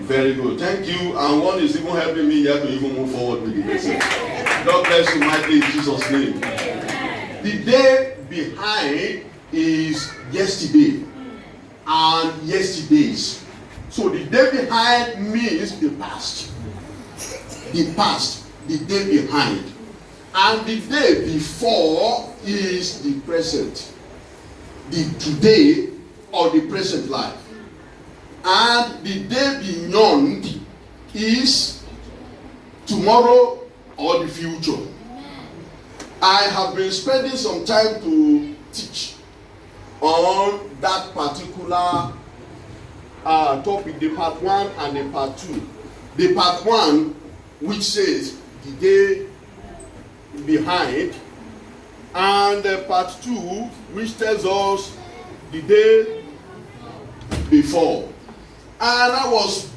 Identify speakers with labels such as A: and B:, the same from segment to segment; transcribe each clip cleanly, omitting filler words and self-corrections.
A: Very good. Thank you. And one is even helping me here to even move forward with the message. God bless you mightily in Jesus' name. The day behind is yesterday and yesterdays. So the day behind means the past. The past, the day behind. And the day before is the present. The today or the present life. And the day beyond is tomorrow or the future. I have been spending some time to teach on that particular topic, the part 1 and the part 2. The part 1, which says the day behind, and the part 2, which tells us the day before. And I was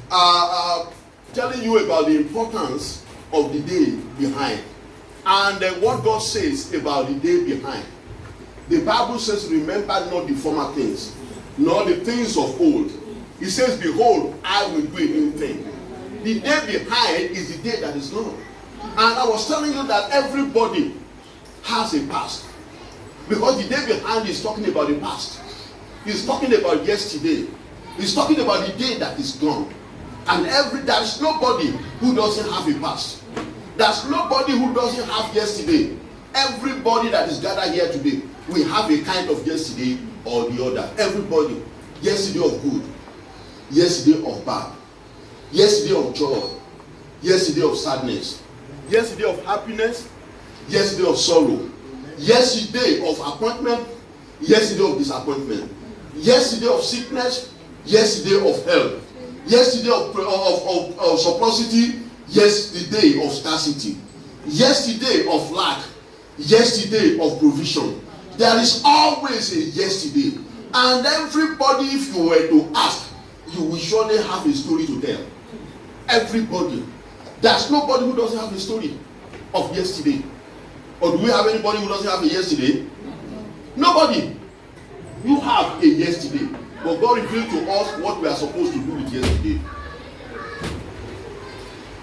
A: telling you about the importance of the day behind and what God says about the day behind. The Bible says, remember not the former things, nor the things of old. It says, behold, I will do a new thing. The day behind is the day that is gone. And I was telling you that everybody has a past. Because the day behind is talking about the past. He's talking about yesterday. He's talking about the day that is gone. And there's nobody who doesn't have a past. There's nobody who doesn't have yesterday. Everybody that is gathered here today, we have a kind of yesterday or the other. Everybody. Yesterday of good. Yesterday of bad. Yesterday of joy. Yesterday of sadness. Yesterday of happiness. Yesterday of sorrow. Yesterday of appointment. Yesterday of disappointment. Yesterday of sickness. Yesterday of health. Yesterday of surplusity. Yesterday of scarcity. Yesterday of lack. Yesterday of provision. There is always a yesterday. And everybody, if you were to ask, you will surely have a story to tell. Everybody. There's nobody who doesn't have a story of yesterday. Or do we have anybody who doesn't have a yesterday? Nobody. You have a yesterday. But God revealed to us what we are supposed to do with yesterday.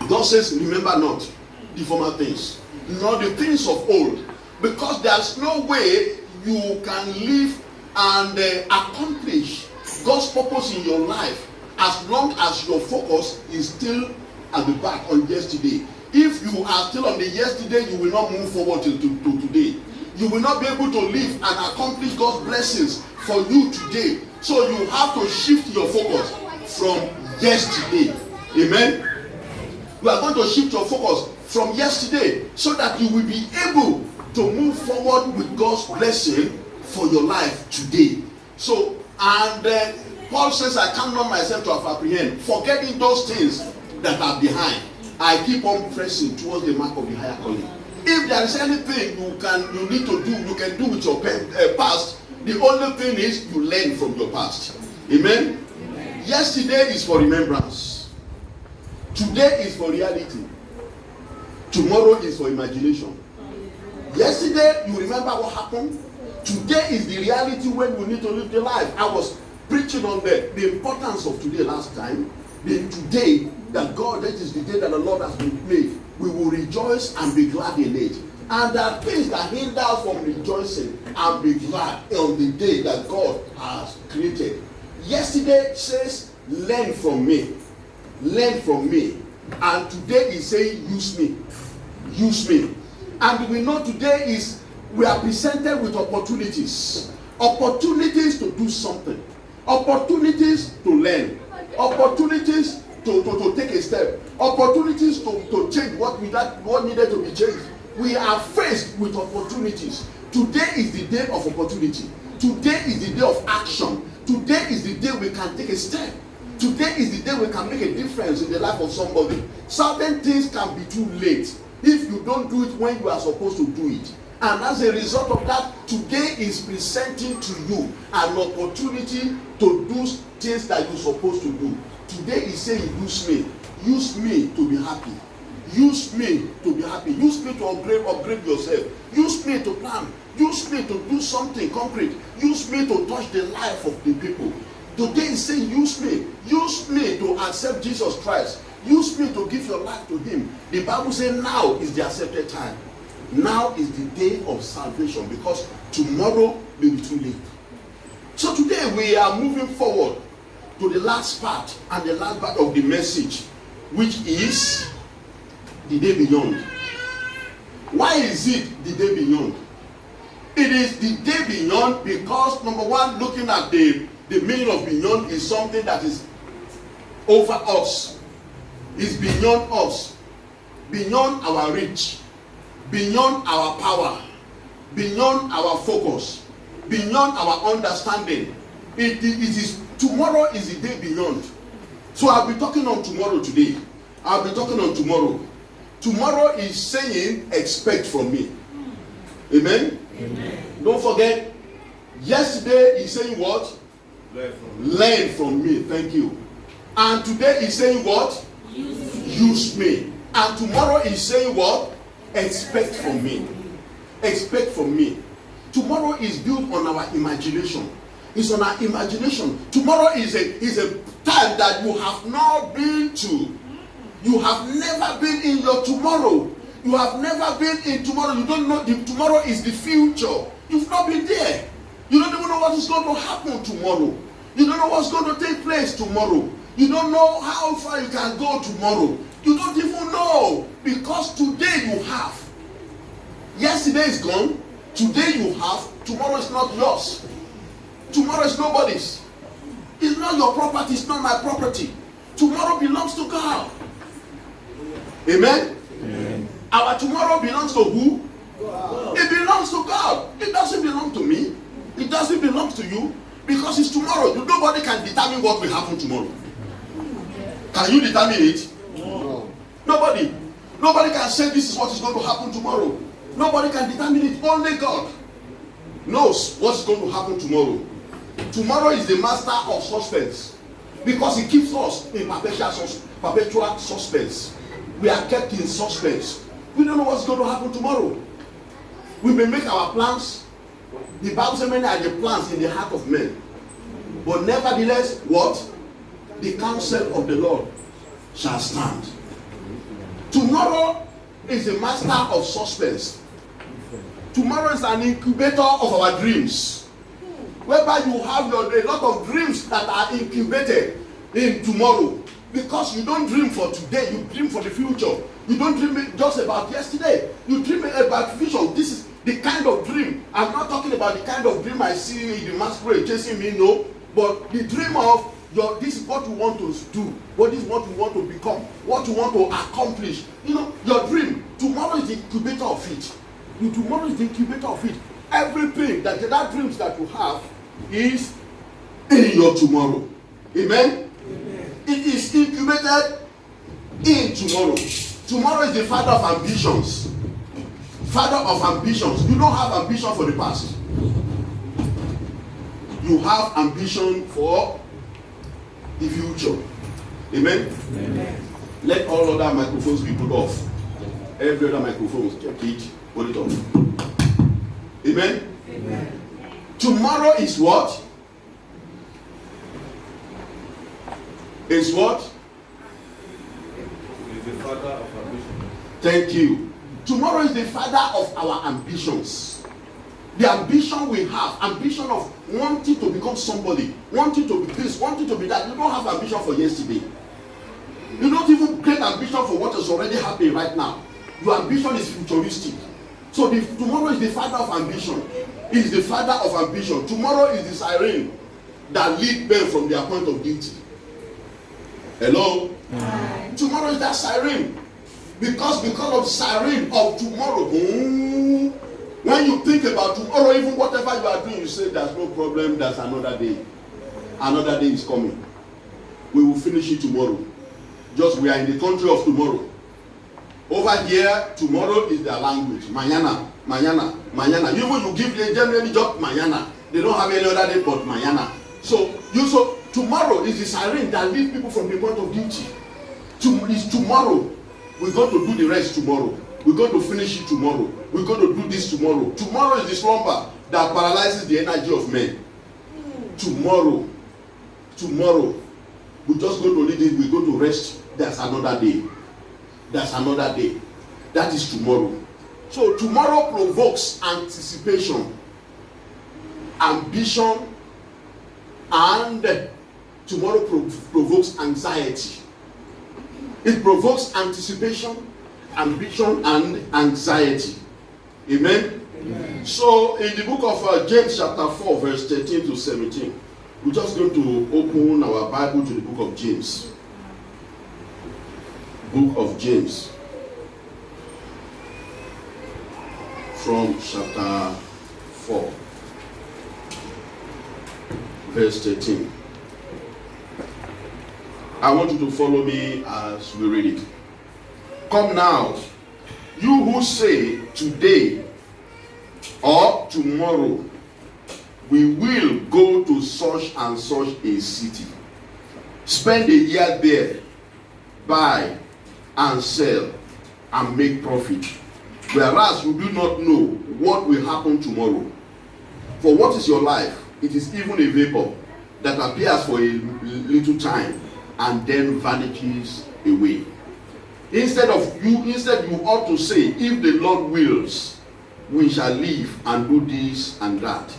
A: God says, remember not the former things, nor the things of old. Because there's no way you can live and accomplish God's purpose in your life as long as your focus is still at the back on yesterday. If you are still on the yesterday, you will not move forward to today. You will not be able to live and accomplish God's blessings for you today. So you have to shift your focus from yesterday. Amen. You are going to shift your focus from yesterday so that you will be able to move forward with God's blessing for your life today. So, and Paul says, I count not myself to have apprehend, forgetting those things that are behind. I keep on pressing towards the mark of the higher calling. If there is anything you need to do, you can do with your past, the only thing is you learn from your past. Amen? Amen. Yesterday is for remembrance. Today is for reality. Tomorrow is for imagination. Yesterday, you remember what happened. Today is the reality when we need to live the life. I was preaching on the importance of today last time. The today that God, that is the day that the Lord has been made. We will rejoice and be glad in it. And there are things that hinder us from rejoicing and be glad on the day that God has created. Yesterday says, learn from me. Learn from me. And today is saying, use me. Use me. And we know today is, we are presented with opportunities. Opportunities to do something. Opportunities to learn. Opportunities to take a step. Opportunities to change what needed to be changed. We are faced with opportunities. Today is the day of opportunity. Today is the day of action. Today is the day we can take a step. Today is the day we can make a difference in the life of somebody. Certain things can be too late if you don't do it when you are supposed to do it. And as a result of that, today is presenting to you an opportunity to do things that you're supposed to do. Today is saying, use me. Use me to be happy. Use me to be happy. Use me to upgrade yourself. Use me to plan. Use me to do something concrete. Use me to touch the life of the people. Today is saying, use me. Use me to accept Jesus Christ. Use me to give your life to him. The Bible says now is the accepted time. Now is the day of salvation, because tomorrow may be too late. So today we are moving forward to the last part and the last part of the message, which is the day beyond. Why is it the day beyond? It is the day beyond because, number one, looking at the meaning of beyond is something that is over us. It's beyond us, beyond our reach, beyond our power, beyond our focus, beyond our understanding. It is tomorrow is the day beyond. So I'll be talking on tomorrow today. I'll be talking on tomorrow. Tomorrow is saying, expect from me. Amen? Amen. Don't forget, yesterday is saying what? Learn from me. Thank you. And today is saying what? Use me. And tomorrow is saying what? Expect from me. Expect from me. Tomorrow is built on our imagination. It's on our imagination. Tomorrow is a time that you have not been to. You have never been in your tomorrow. You have never been in tomorrow. You don't know. Tomorrow is the future. You've not been there. You don't even know what is going to happen tomorrow. You don't know what's going to take place tomorrow. You don't know how far you can go tomorrow. You don't even know, because today you have. Yesterday is gone. Today you have. Tomorrow is not yours. Tomorrow is nobody's. It's not your property. It's not my property. Tomorrow belongs to God. Amen? Amen. Our tomorrow belongs to who? God. It belongs to God. It doesn't belong to me. It doesn't belong to you, because it's tomorrow. Nobody can determine what will happen tomorrow. Can you determine it? No. Nobody. Nobody can say this is what is going to happen tomorrow. Nobody can determine it. Only God knows what's going to happen tomorrow. Tomorrow is the master of suspense, because he keeps us in perpetual suspense. We are kept in suspense. We don't know what's going to happen tomorrow. We may make our plans. The Bible says many are the plans in the heart of men. But nevertheless, what? The counsel of the Lord shall stand. Tomorrow is the master of suspense. Tomorrow is an incubator of our dreams, whereby you have a lot of dreams that are incubated in tomorrow. Because you don't dream for today, you dream for the future. You don't dream just about yesterday. You dream about vision. This is the kind of dream. I'm not talking about the kind of dream I see in the masquerade chasing me, no. But the dream of this is what you want to do. What is what you want to become. What you want to accomplish. You know, your dream. Tomorrow is the incubator of it. Tomorrow is the incubator of it. Everything that dreams that you have is in your tomorrow. Amen? Amen. It is incubated in tomorrow. Tomorrow is the father of ambitions. Father of ambitions. You don't have ambition for the past. You have ambition for the future. Amen? Amen. Let all other microphones be put off. Every other microphone, check it, put it off. Amen? Amen. Tomorrow is what? Is what?
B: Is the father of ambition.
A: Thank you. Tomorrow is the father of our ambitions. The ambition we have, ambition of wanting to become somebody, wanting to be this, wanting to be that. You don't have ambition for yesterday. You don't even create ambition for what is already happening right now. Your ambition is futuristic. So tomorrow is the father of ambition. It is the father of ambition. Tomorrow is the siren that lead men from their point of duty. Hello? Hi. Tomorrow is that siren. Because of siren of tomorrow. When you think about tomorrow, even whatever you are doing, you say there's no problem, there's another day. Another day is coming. We will finish it tomorrow. Just we are in the country of tomorrow. Over here, tomorrow is their language. Mañana, mañana, mañana. Even you give them any job, mañana. They don't have any other day but mañana. So tomorrow is the siren that leads people from the point of duty. It's tomorrow. We're going to do the rest tomorrow. We're going to finish it tomorrow. We're going to do this tomorrow. Tomorrow is the slumber that paralyzes the energy of men. Tomorrow tomorrow, we just go to lead it, we go to rest, there's another day. There's another day. That is tomorrow. So tomorrow provokes anticipation, ambition, and tomorrow provokes anxiety. It provokes anticipation, ambition, and anxiety. Amen? Amen. So in the book of James chapter 4 verse 13 to 17, we're just going to open our Bible to the book of James. Book of James. From chapter 4 verse 13. I want you to follow me as we read it. Come now, you who say today or tomorrow we will go to such and such a city, spend a year there, buy and sell and make profit, whereas you do not know what will happen tomorrow. For what is your life? It is even a vapor that appears for a little time and then vanishes away. Instead you ought to say, if the Lord wills, we shall live and do this and that.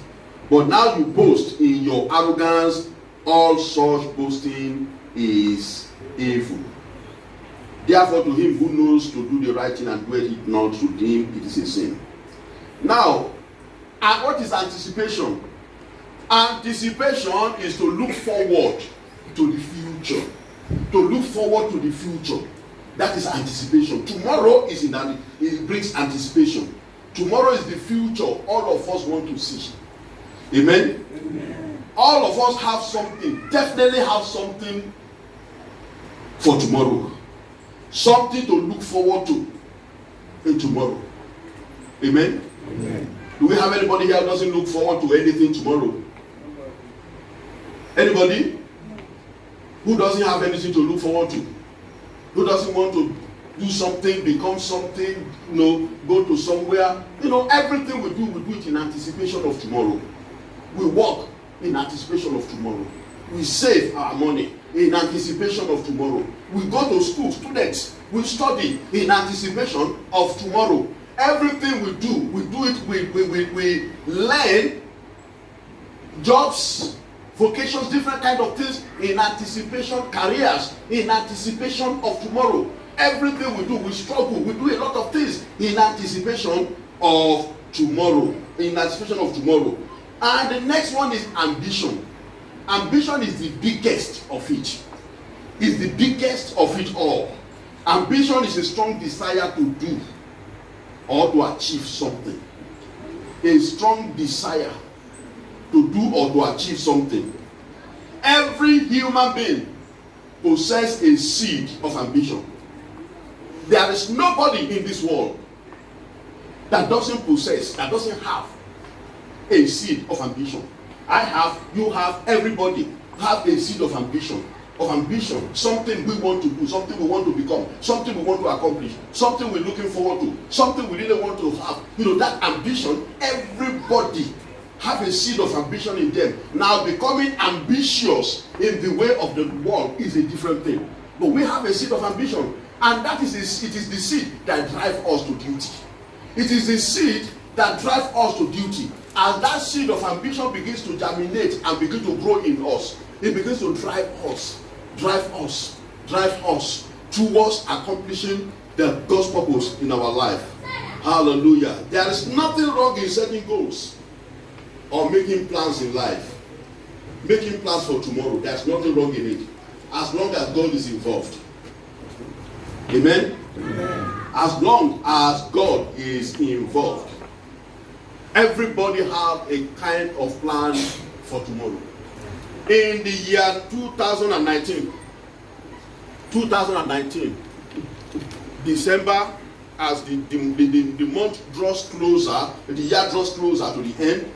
A: But now you boast in your arrogance. All such boasting is evil. Therefore to him who knows to do the right thing and doeth it not, to him it is a sin. Now, what is anticipation? Anticipation is to look forward to the future. To look forward to the future. That is anticipation. Tomorrow is in that it brings anticipation. Tomorrow is the future all of us want to see. Amen? Amen. All of us have something, definitely have something for tomorrow. Something to look forward to in tomorrow. Amen? Amen. Do we have anybody here who doesn't look forward to anything tomorrow? Anybody who doesn't have anything to look forward to? Who doesn't want to do something, become something, go to somewhere? Everything we do it in anticipation of tomorrow. We work in anticipation of tomorrow. We save our money in anticipation of tomorrow. We go to school, students, we study in anticipation of tomorrow. Everything we do, we learn jobs, vocations, different kind of things in anticipation, careers in anticipation of tomorrow. Everything we do, we struggle, we do a lot of things in anticipation of tomorrow. In anticipation of tomorrow. And the next one is ambition. Ambition is the biggest of it. It's the biggest of it all. Ambition is a strong desire to do or to achieve something. A strong desire to do or to achieve something. Every human being possesses a seed of ambition. There is nobody in this world that doesn't possess, that doesn't have a seed of ambition. I have, you have, everybody have a seed of ambition. Something we want to do, something we want to become, something we want to accomplish, something we're looking forward to, something we really want to have. That ambition, everybody have a seed of ambition in them. Now becoming ambitious in the way of the world is a different thing. But we have a seed of ambition, and it is the seed that drives us to duty. It is the seed that drives us to duty. As that seed of ambition begins to germinate and begin to grow in us, it begins to drive us towards accomplishing the God's purpose in our life. Hallelujah. There is nothing wrong in setting goals or making plans in life. Making plans for tomorrow, there's nothing wrong in it, as long as God is involved. Amen? Amen. As long as God is involved. Everybody have a kind of plan for tomorrow. In the year 2019, December, as the month draws closer, the year draws closer to the end,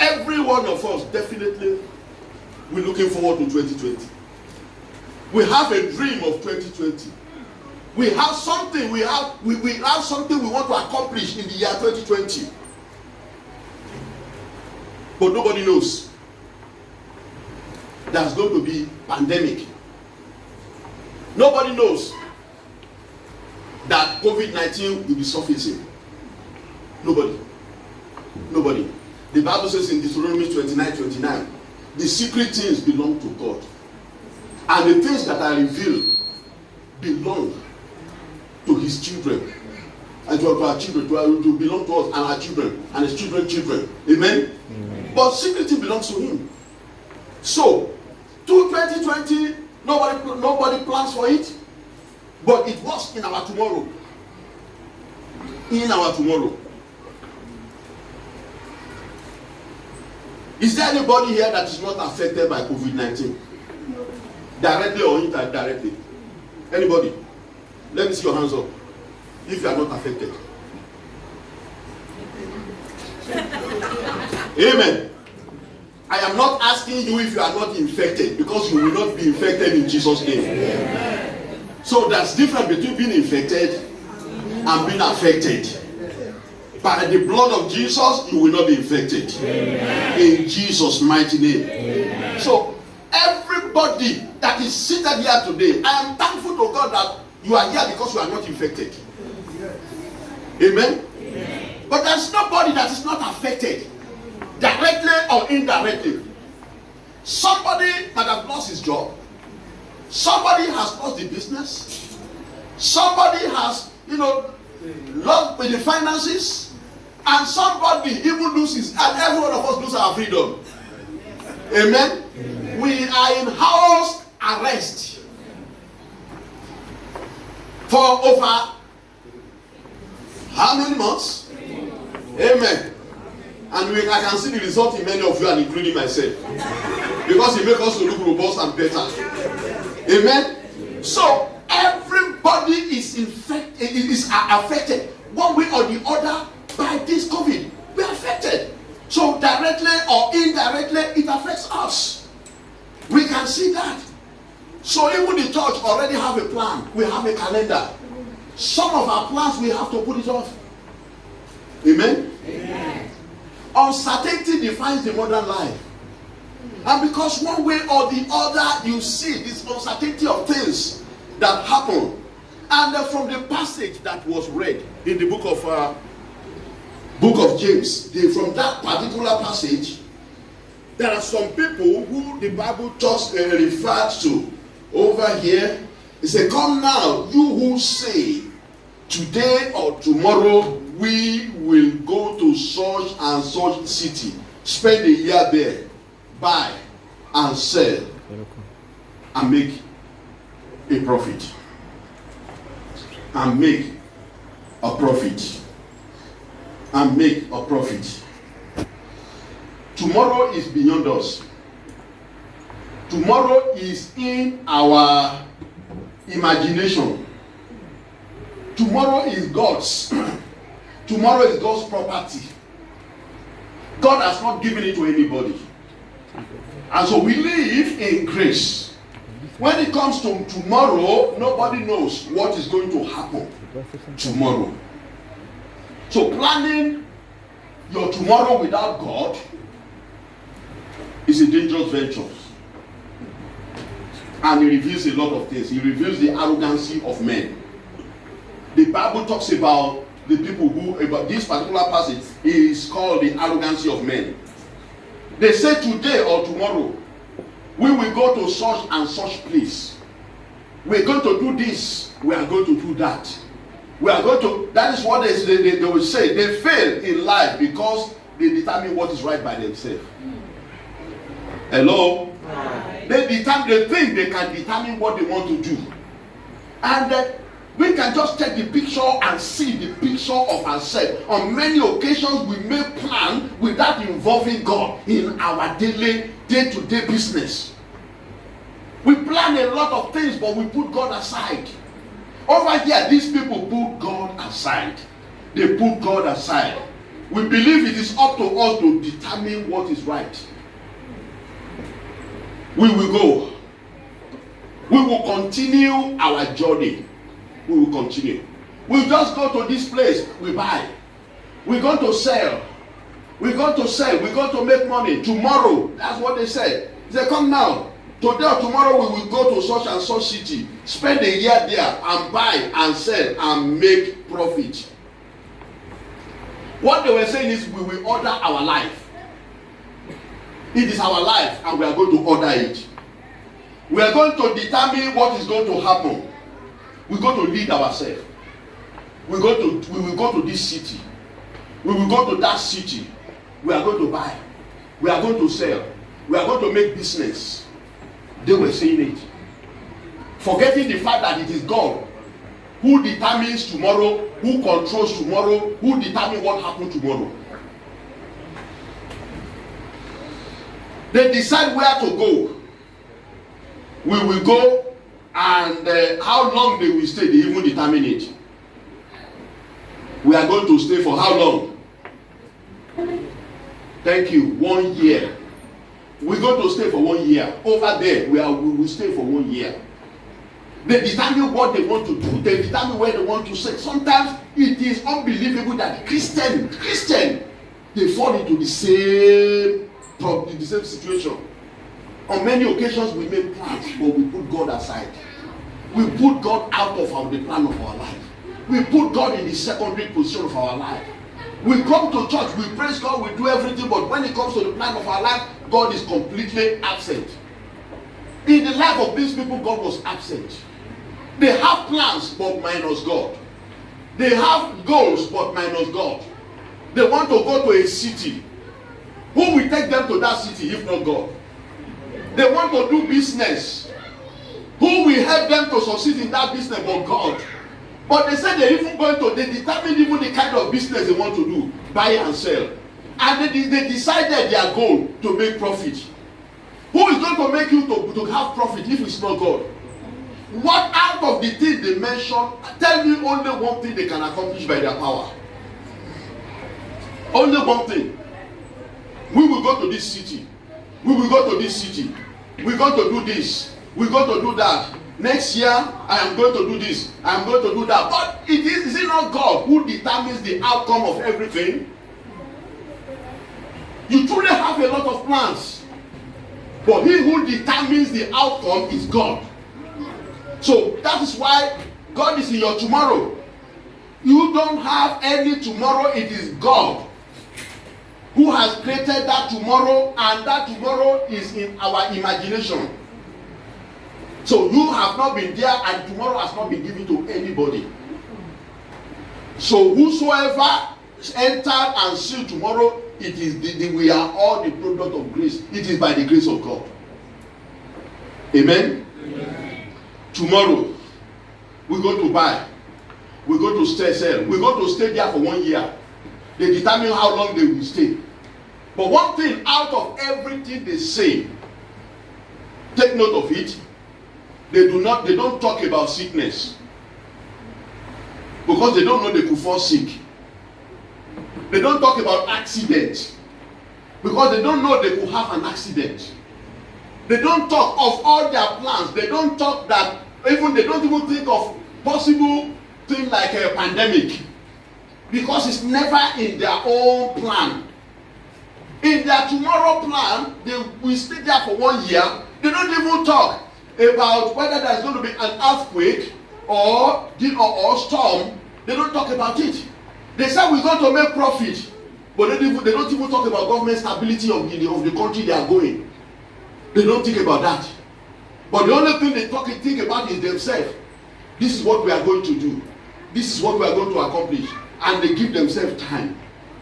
A: every one of us definitely we're looking forward to 2020. We have a dream of 2020. We have something we have something we want to accomplish in the year 2020. But nobody knows. there's going to be pandemic. Nobody knows that COVID-19 will be surfacing. Nobody. The Bible says in Deuteronomy 29:29, the secret things belong to God. And the things that are revealed belong to his children. And to our children, to belong to us and our children and his children. Amen? But secret thing belongs to him. So, 2020, nobody plans for it. But it was in our tomorrow. Is there anybody here that is not affected by COVID-19? Directly or indirectly? Anybody? Let me see your hands up. If you are not affected. Amen. I am not asking you if you are not infected, because you will not be infected in Jesus' name. Amen. So there's difference between being infected and being affected. By the blood of Jesus, you will not be infected. Amen. In Jesus' mighty name. Amen. So everybody that is seated here today, I am thankful to God that you are here because you are not infected. Amen? Amen. But there's nobody that is not affected, directly or indirectly. Somebody might have lost his job. Somebody has lost the business. Somebody has, lost with the finances. And somebody even loses, and every one of us lose our freedom. Amen? Amen. We are in house arrest for over how many months? Amen. And I can see the result in many of you, and including myself, because it makes us to look robust and better. Amen. So everybody is affected one way or the other by this COVID. We are affected. So directly or indirectly, it affects us. We can see that. So even the church already have a plan. We have a calendar. Some of our plans we have to put it off. Amen? Amen. Uncertainty defines the modern life. And because one way or the other you see this uncertainty of things that happen. And from the passage that was read in the book of James, from that particular passage, there are some people who the Bible just refers to over here. It said, "Come now, you who say, today or tomorrow we will go to such and such city, spend a year there, buy and sell, and make a profit." And make a profit. And make a profit. Tomorrow is beyond us. Tomorrow is in our imagination. Tomorrow is God's. Tomorrow is God's property. God has not given it to anybody. And so we live in grace. When it comes to tomorrow, nobody knows what is going to happen tomorrow. So planning your tomorrow without God is a dangerous venture. And it reveals a lot of things. It reveals the arrogancy of men. The Bible talks about the people who, about this particular passage, is called the arrogancy of men. They say today or tomorrow, we will go to such and such place. We're going to do this. We are going to do that. We are going to, that is what they will say. They fail in life because they determine what is right by themselves. Hello? Hi. They think they can determine what they want to do. And we can just take the picture and see the picture of ourselves. On many occasions, we may plan without involving God in our daily, day-to-day business. We plan a lot of things, but we put God aside. Over here, these people put God aside. They put God aside. We believe it is up to us to determine what is right. We will go. We will continue our journey. We will continue. We just go to this place, we buy. We're going to sell. We're going to sell. We're going to make money. Tomorrow, that's what they said. They say, "Come now, Today or tomorrow we will go to such and such city, spend a year there and buy and sell and make profit. What they were saying is we will order our life. It is our life and we are going to order it. We are going to determine what is going to happen. We're going to lead ourselves. We will go to this city. We will go to that city. We are going to buy. We are going to sell. We are going to make business. They were saying it. Forgetting the fact that it is God who determines tomorrow, who controls tomorrow, who determines what happens tomorrow. They decide where to go. We will go, and how long they will stay, they even determine it. We are going to stay for how long? Thank you. 1 year. We're going to stay for 1 year. Over there, we will stay for 1 year. They determine what they want to do. They determine where they want to stay. Sometimes it is unbelievable that Christian, they fall into the same problem, the same situation. On many occasions, we make plans, but we put God aside. We put God out of the plan of our life. We put God in the secondary position of our life. We come to church, we praise God, we do everything, but when it comes to the plan of our life, God is completely absent. In the life of these people, God was absent. They have plans, but minus God. They have goals, but minus God. They want to go to a city. Who will take them to that city if not God? They want to do business. Who will help them to succeed in that business but God? But they said they determine even the kind of business they want to do, buy and sell. And they decided their goal to make profit. Who is going to make you to have profit if it's not God? What out of the things they mentioned, tell me only one thing they can accomplish by their power. Only one thing. We will go to this city. We will go to this city. We're going to do this. We're going to do that. Next year, I am going to do this. I am going to do that. But is it not God who determines the outcome of everything? You truly have a lot of plans. But he who determines the outcome is God. So that is why God is in your tomorrow. You don't have any tomorrow. It is God who has created that tomorrow, and that tomorrow is in our imagination. So you have not been there, and tomorrow has not been given to anybody. So whosoever entered and see tomorrow, it is we are all the product of grace. It is by the grace of God. Amen. Amen. Tomorrow we're going to buy. We're going to sell. We're going to stay there for 1 year. They determine how long they will stay. But one thing out of everything they say, take note of it. They don't talk about sickness. Because they don't know they could fall sick. They don't talk about accident. Because they don't know they could have an accident. They don't talk of all their plans. They don't talk that, they don't even think of possible thing like a pandemic. Because it's never in their own plan. In their tomorrow plan, they will stay there for 1 year. They don't even talk about whether there's going to be an earthquake or storm. They don't talk about it. They say we're going to make profit, but they don't even talk about government stability of the country they are going. They don't think about that. But the only thing they think about is themselves. This is what we are going to do. This is what we are going to accomplish. And they give themselves time.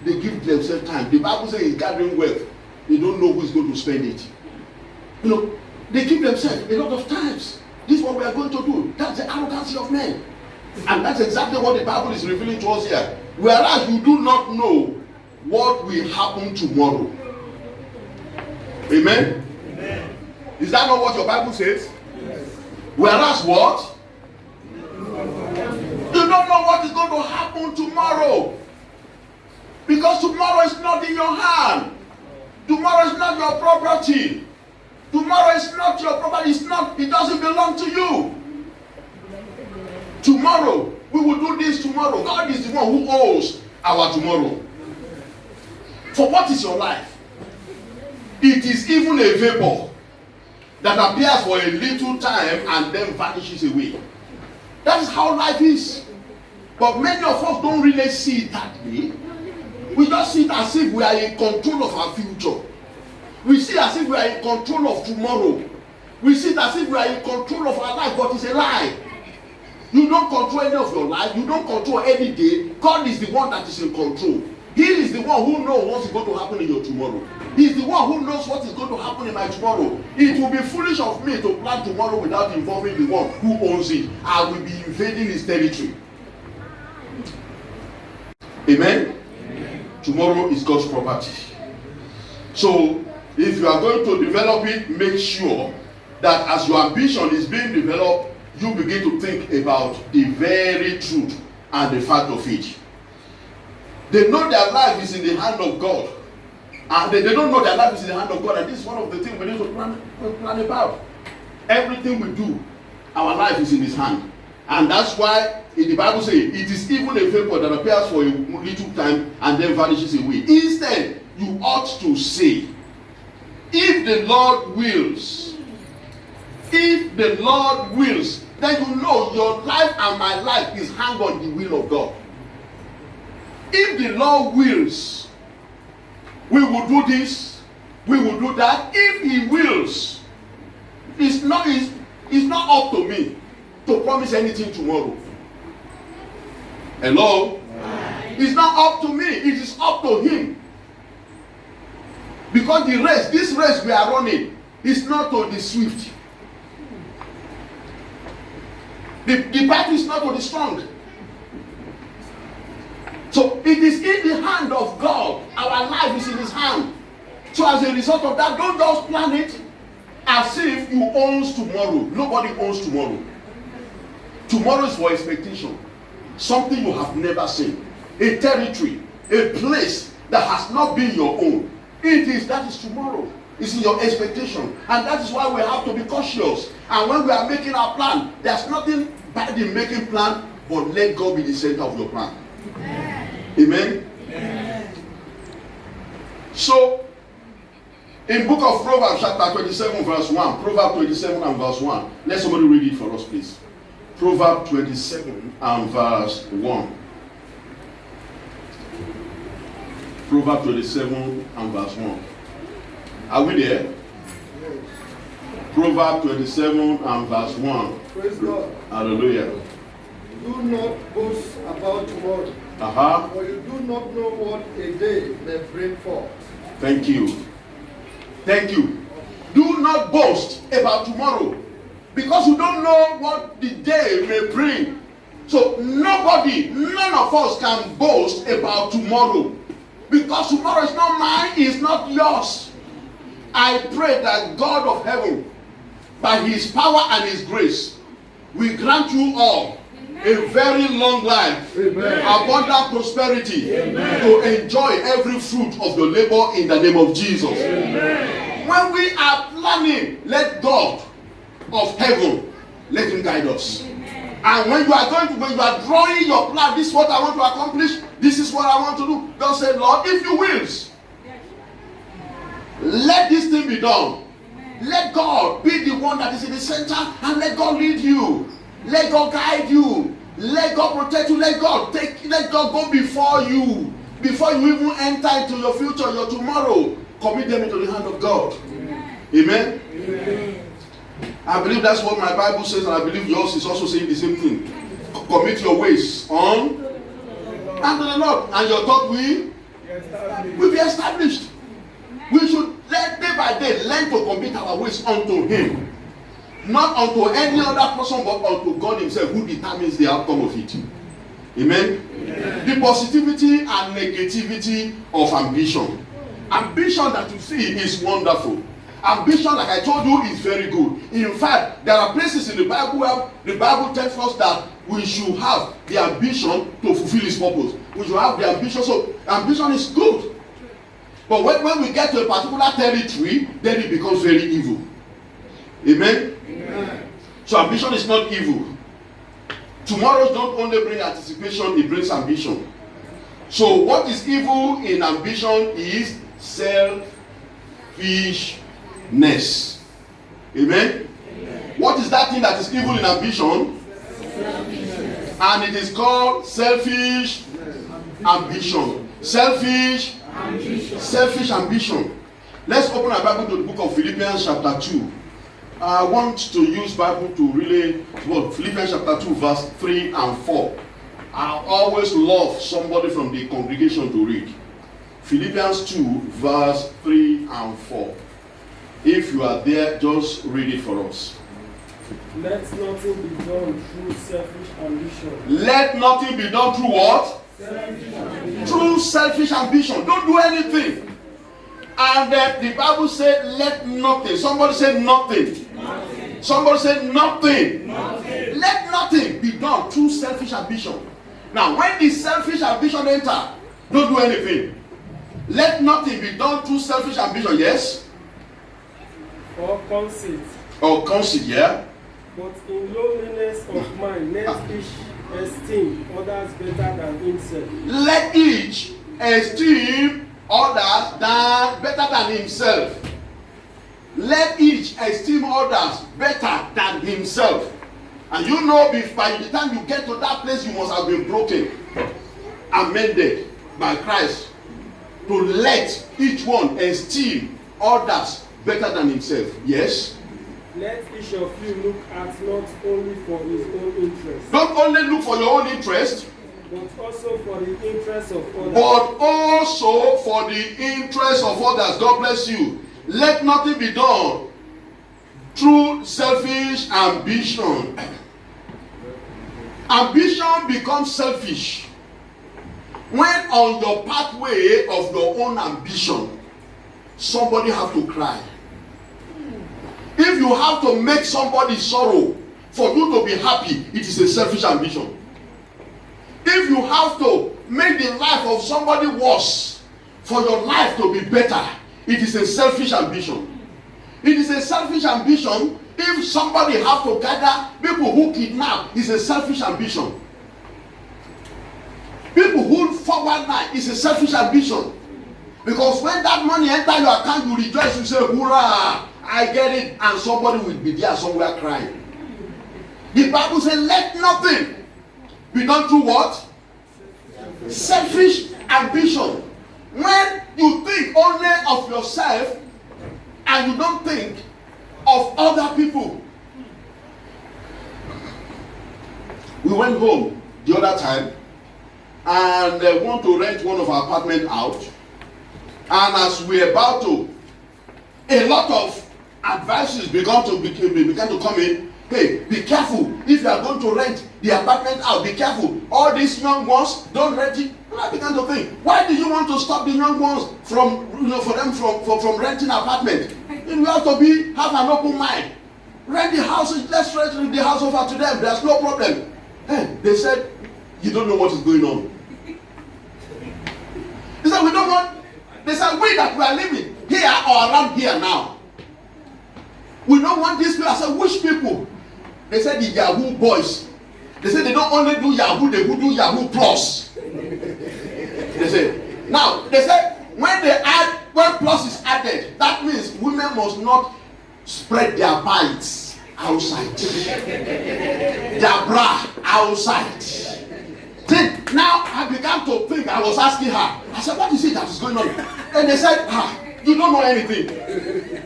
A: They give themselves time. The Bible says it's gathering wealth. They don't know who is going to spend it. They give themselves a lot of times. This is what we are going to do. That's the arrogancy of men. And that's exactly what the Bible is revealing to us here. Whereas you do not know what will happen tomorrow. Amen? Amen. Is that not what your Bible says? Yes. Whereas what? You don't know what is going to happen tomorrow. Because tomorrow is not in your hand. Tomorrow is not your property. Tomorrow is not your property. It doesn't belong to you. Tomorrow, we will do this tomorrow. God is the one who owns our tomorrow. For what is your life? It is even a vapor that appears for a little time and then vanishes away. That is how life is. But many of us don't really see it that way. We just see it as if we are in control of our future. We see it as if we are in control of tomorrow. We see it as if we are in control of our life, but it's a lie. You don't control any of your life. You don't control any day. God is the one that is in control. He is the one who knows what is going to happen in your tomorrow. He is the one who knows what is going to happen in my tomorrow. It will be foolish of me to plan tomorrow without involving the one who owns it. I will be invading his territory. Amen? Amen. Tomorrow is God's property. So, if you are going to develop it, make sure that as your ambition is being developed, you begin to think about the very truth and the fact of it. They know their life is in the hand of God. And they don't know their life is in the hand of God. And this is one of the things we need to plan about. Everything we do, our life is in his hand. And that's why in the Bible says, it is even a vapor that appears for a little time and then vanishes away. Instead, you ought to say, if the Lord wills, if the Lord wills, then you know your life and my life is hung on the will of God. If the Lord wills, we will do this, we will do that. If he wills, it's not up to me to promise anything tomorrow. Hello? It's not up to me, it is up to him. Because this race we are running is not to the swift. The battle is not to the strong. So it is in the hand of God. Our life is in his hand. So as a result of that, don't just plan it as if you own tomorrow. Nobody owns tomorrow. Tomorrow is for expectation. Something you have never seen. A territory, a place that has not been your own. That is tomorrow. It's in your expectation. And that is why we have to be cautious. And when we are making our plan, there's nothing bad in making plan, but let God be the center of your plan. Amen? Amen. So, in book of Proverbs chapter 27 verse 1, Proverbs 27 and verse 1, let somebody read it for us please. Proverbs 27 and verse 1. Proverbs 27 and verse 1. Are we there?
C: Yes.
A: Proverbs 27 and verse 1.
C: Praise God.
A: Hallelujah.
C: Do not boast about tomorrow. For you do not know what a day may bring forth.
A: Thank you. Thank you. Do not boast about tomorrow, because you don't know what the day may bring. So none of us can boast about tomorrow, because tomorrow is not mine, it's not yours. I pray that God of heaven, by his power and his grace, will grant you all a very long life, amen, abundant prosperity, amen, to enjoy every fruit of your labor in the name of Jesus. Amen. When we are planning, let God of heaven, let him guide us. Amen. And when you are drawing your plan, this is what I want to accomplish, this is what I want to do, God say, Lord, if you wills, let this thing be done. Amen. Let God be the one that is in the center, and let God lead you. Let God guide you. Let God protect you. Let God go before you. Before you even enter into your future, your tomorrow, commit them into the hand of God. Amen. Amen? Amen. I believe that's what my Bible says, and I believe yours is also saying the same thing. Commit your ways on unto the Lord, and your thought will be established. We should let day by day learn to commit our ways unto him. Not unto any other person, but unto God himself, who determines the outcome of it. Amen? Amen. The positivity and negativity of ambition. Ambition that you see is wonderful. Ambition, like I told you, is very good. In fact, there are places in the Bible where the Bible tells us that we should have the ambition to fulfill his purpose. We should have the ambition. So, ambition is good. But when we get to a particular territory, then it becomes very evil. Amen? Amen. So ambition is not evil. Tomorrow don't only bring anticipation, it brings ambition. So what is evil in ambition is selfishness. Amen? What is that thing that is evil in ambition? And it is called selfish ambition. Selfish ambition. Let's open our Bible to the book of Philippians chapter 2. I want to use Bible to really, Philippians chapter 2 verse 3 and 4. I always love somebody from the congregation to read. Philippians 2 verse 3 and 4. If you are there, just read it for us.
D: Let nothing be done through selfish ambition.
A: Let nothing be done through what?
D: Selfish ambition.
A: Through selfish ambition. Don't do anything. And the Bible said, let nothing. Somebody said nothing.
D: Nothing.
A: Somebody said nothing.
D: Nothing.
A: Let nothing be done through selfish ambition. Now, when the selfish ambition enter, don't do anything. Let nothing be done through selfish ambition, yes?
D: Or conceit.
A: Or conceit, yeah?
D: But in lowliness of mind, let each esteem others better than himself.
A: Let each esteem others better than himself. Let each esteem others better than himself. And you know, by the time you get to that place, you must have been broken, amended by Christ, to let each one esteem others better than himself. Yes?
D: Let each of you look at not only for his own interest.
A: Don't only look for your own interest,
D: but also for the interest of others.
A: But also for the interest of others. God bless you. Let nothing be done through selfish ambition. Ambition becomes selfish when on your pathway of your own ambition, somebody have to cry. If you have to make somebody sorrow for you to be happy, it is a selfish ambition. If you have to make the life of somebody worse for your life to be better, it is a selfish ambition. It is a selfish ambition if somebody have to gather people who kidnap. It's a selfish ambition. People who forward night is a selfish ambition. Because when that money enter your account, you rejoice, you say, hurrah, I get it, and somebody will be there somewhere crying. The Bible says, let nothing be done through what? Selfish ambition. When you think only of yourself and you don't think of other people. We went home the other time and want to rent one of our apartments out. And as we're about to, a lot of advices began to come in. Hey, be careful. If you are going to rent the apartment out, be careful. All these young ones, don't rent it. And I began to think, why do you want to stop the young ones from, from renting apartment? You have to have an open mind. Rent the houses, let's rent the house over to them. There's no problem. Hey, they said, you don't know what is going on. They said, we don't want. They said, we that we are living here or around here now, we don't want these people. I said, which people? They said the Yahoo boys. They said they don't only do Yahoo, they do Yahoo Plus. They said, now, they said, when Plus is added, that means women must not spread their bites outside. Their bra outside. Then, now I began to think, I was asking her, I said, what is it that is going on? And they said, you don't know anything.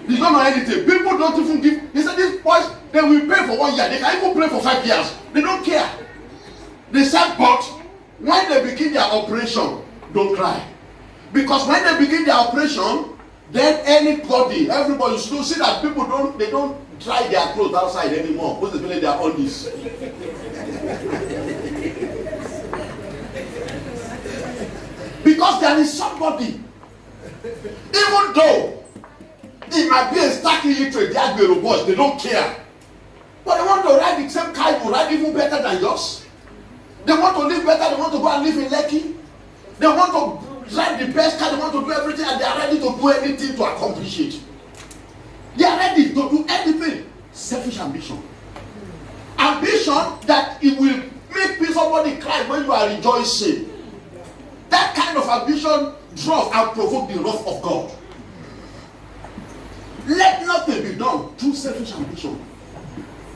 A: You don't know anything. People don't even give. They said, these boys, they will pay for 1 year. They can even pay for 5 years. They don't care. They said, but when they begin their operation, don't cry. Because when they begin their operation, then everybody should see that people don't dry their clothes outside anymore. What's the feeling they are on this? Because there is somebody, even though it might be a stark illiterate, they are the robots, they don't care. But they want to ride the same car, to ride even better than yours. They want to live better, they want to go and live in Lekki. They want to drive the best car, they want to do everything, and they are ready to do anything to accomplish it. They are ready to do anything. Selfish ambition. Ambition that it will make somebody cry when you are rejoicing. That kind of ambition draws and provokes the wrath of God. Let nothing be done through selfish ambition.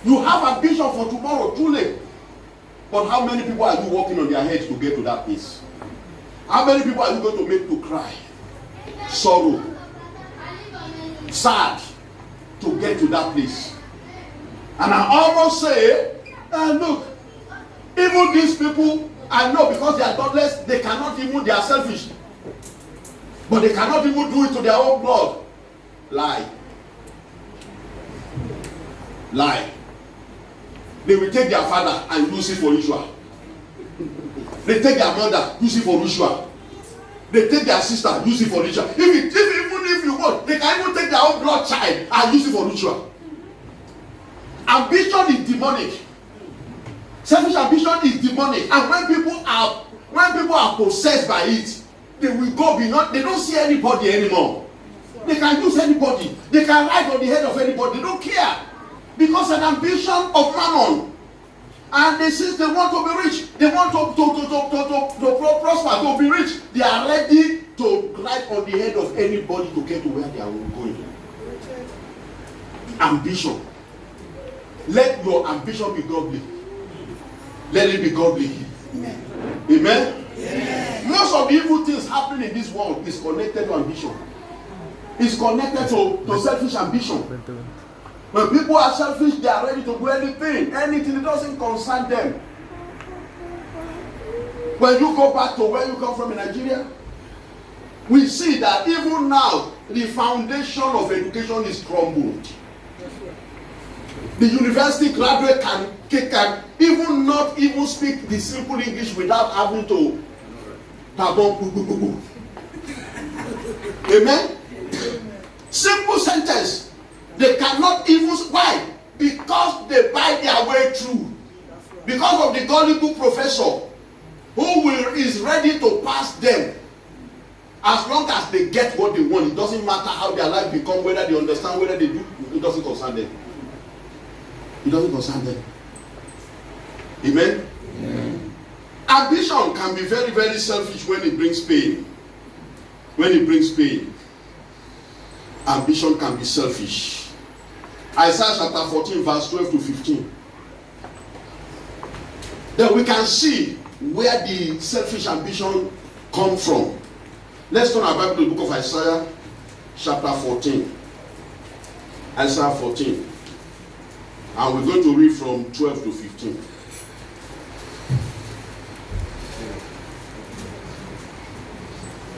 A: You have ambition for tomorrow, too late. But how many people are you working on their heads to get to that place? How many people are you going to make to cry, sorrow, sad to get to that place? And I almost say, look, even these people, I know because they are godless, they cannot even, they are selfish. But they cannot even do it to their own blood. Lie. Lie. They will take their father and use it for ritual. They take their mother, use it for ritual. They take their sister, use it for ritual. Even if you want, they can even take their own blood child and use it for ritual. Ambition is demonic. Selfish ambition is demonic. And when people are possessed by it, they will go beyond. They don't see anybody anymore. They can use anybody. They can ride on the head of anybody. They don't care. Because an ambition of mammon. And they since they want to be rich, they want to prosper, to be rich. They are ready to ride on the head of anybody to get to where they are going. Ambition. Let your ambition be godly. Let it be godly. Amen. Amen? Amen. Most of the evil things happening in this world is connected to ambition. It's connected to selfish ambition. When people are selfish, they are ready to do anything. Anything, it doesn't concern them. When you go back to where you come from in Nigeria, we see that even now, the foundation of education is crumbled. The university graduate can even not even speak the simple English without having to Amen? Simple sentence. They cannot even, why? Because they buy their way through. Because of the gullible professor who is ready to pass them. As long as they get what they want, it doesn't matter how their life become, whether they understand, whether they do, it doesn't concern them. It doesn't concern them. Amen? Amen. Ambition can be very, very selfish when it brings pain. When it brings pain. Ambition can be selfish. Isaiah chapter 14 verse 12 to 15. Then we can see where the selfish ambition comes from. Let's turn our Bible to the book of Isaiah chapter 14. Isaiah 14. And we're going to read from 12 to 15.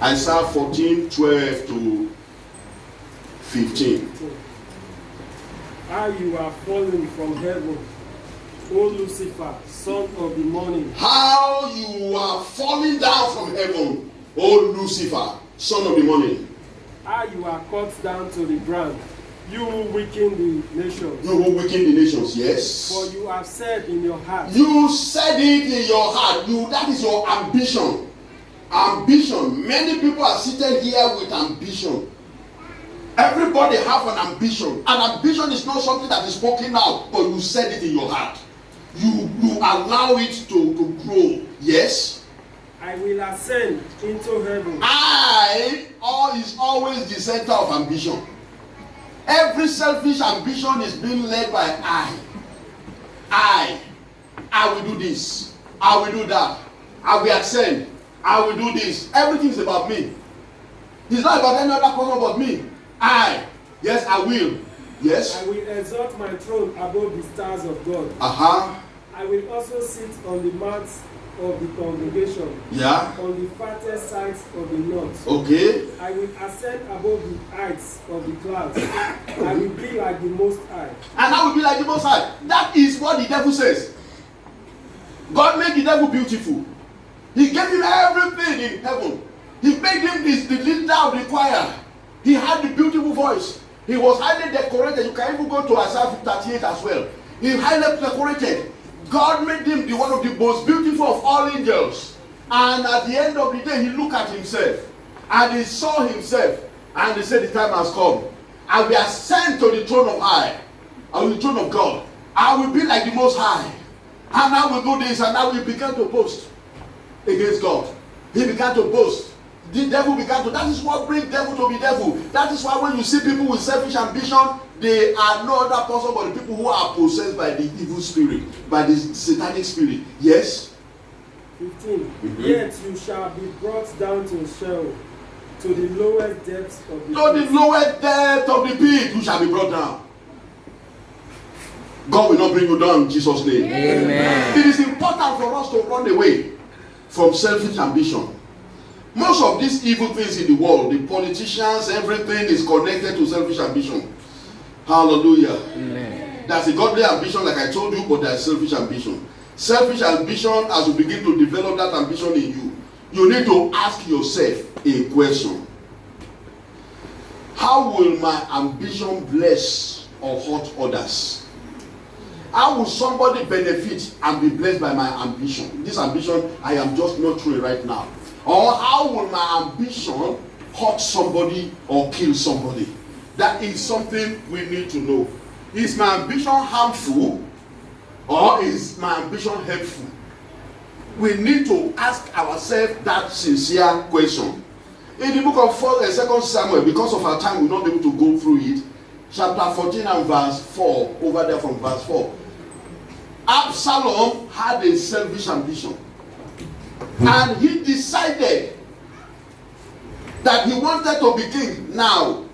A: Isaiah 14, 12 to 15.
D: How you are fallen from heaven, O Lucifer, son of the morning.
A: How you are falling down from heaven, O Lucifer, son of the morning.
D: How you are cut down to the ground, you who weaken the nations.
A: You who weaken the nations, yes.
D: For you have said in your heart.
A: You said it in your heart. That is your ambition. Ambition. Many people are seated here with ambition. Everybody have an ambition. An ambition is not something that is spoken out, but you said it in your heart. You allow it to grow. Yes.
D: I will ascend into heaven.
A: Is always the center of ambition. Every selfish ambition is being led by I will do this. I will do that. I will ascend. I will do this. Everything is about me. It's not about any other person but me. Yes, I will. Yes.
D: I will exalt my throne above the stars of God. I will also sit on the mats of the congregation.
A: Yeah.
D: On the farthest sides of the north.
A: Okay.
D: I will ascend above the heights of the clouds. I will be like the Most High. And
A: I will be like the Most High. That is what the devil says. God made the devil beautiful. He gave him everything in heaven. He made him the leader of the choir. He had the beautiful voice. He was highly decorated. You can even go to Isaiah 38 as well. He highly decorated. God made him one of the most beautiful of all angels. And at the end of the day, he looked at himself. And he saw himself. And he said, the time has come. I will ascend to the throne of high. On the throne of God. I will be like the Most High. And I will do this. And now he began to boast against God. He began to boast. the devil began to. That is what brings devil to be devil. That is why when you see people with selfish ambition, they are no other person but the people who are possessed by the evil spirit, by the satanic spirit. Yes.
D: 15. Mm-hmm. Yet you shall be brought down to Sheol, to the lowest depths of the pit.
A: To the lowest depth of the pit, you shall be brought down. God will not bring you down in Jesus' name.
E: Amen.
A: It is important for us to run away from selfish ambition. Most of these evil things in the world, the politicians, everything is connected to selfish ambition. Hallelujah.
E: Amen.
A: There's a godly ambition, like I told you, but there's selfish ambition. Selfish ambition, as you begin to develop that ambition in you, you need to ask yourself a question. How will my ambition bless or hurt others? How will somebody benefit and be blessed by my ambition? This ambition I am just nurturing right now. Or how will my ambition hurt somebody or kill somebody? That is something we need to know. Is my ambition harmful or is my ambition helpful? We need to ask ourselves that sincere question. In the book of 2 Samuel, because of our time, we'll not be able to go through it. Chapter 14 and verse 4, over there from verse 4. Absalom had a selfish ambition. And he decided that he wanted to be king now.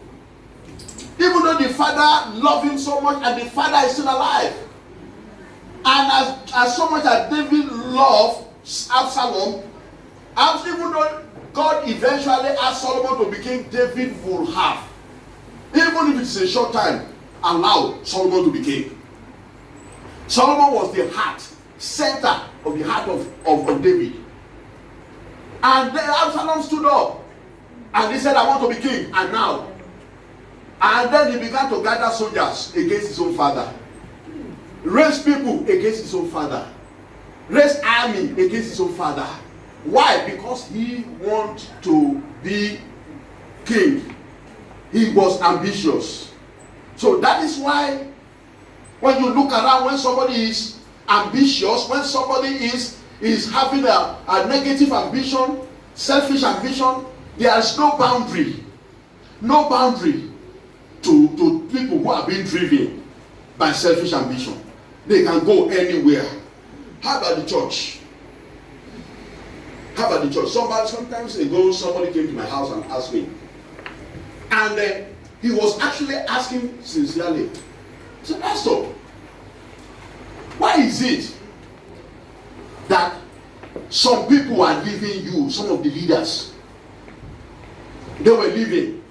A: Even though the father loved him so much and the father is still alive. And as so much as David loved Absalom, even though God eventually asked Solomon to be king, David would have, even if it's a short time, allowed Solomon to be king. Solomon was the heart, center of the heart of David. And then Absalom stood up and he said, I want to be king, and now. And then he began to gather soldiers against his own father. Raise people against his own father. Raise army against his own father. Why? Because he wanted to be king. He was ambitious. So that is why when you look around, when somebody is ambitious, when somebody is having a negative ambition, selfish ambition, there is no boundary. No boundary to people who are being driven by selfish ambition. They can go anywhere. How about the church? How about the church? Sometimes ago, somebody came to my house and asked me. And he was actually asking sincerely. He said, Pastor, why is it that some people are leaving you, some of the leaders? They were leaving.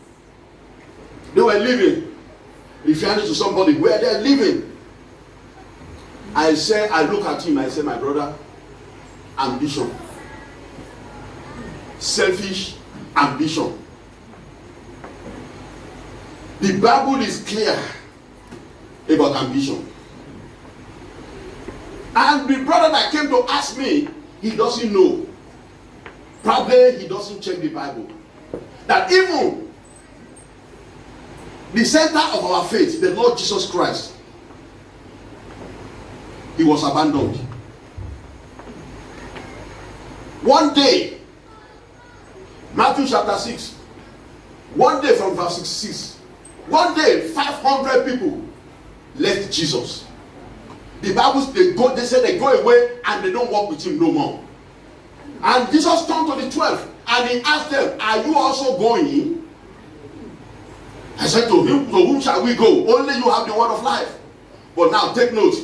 A: Referring to somebody where they're living. I look at him, I say, my brother, ambition. Selfish ambition. The Bible is clear about ambition. And the brother that came to ask me, he doesn't know. Probably he doesn't check the Bible. That even the center of our faith, the Lord Jesus Christ, he was abandoned. One day, Matthew chapter 6, one day from verse 66, one day 500 people left Jesus. The Bible, they said they go away and they don't walk with him no more. And Jesus turned to the 12 and he asked them, are you also going? I said to him, to whom shall we go? Only you have the word of life. But now take note.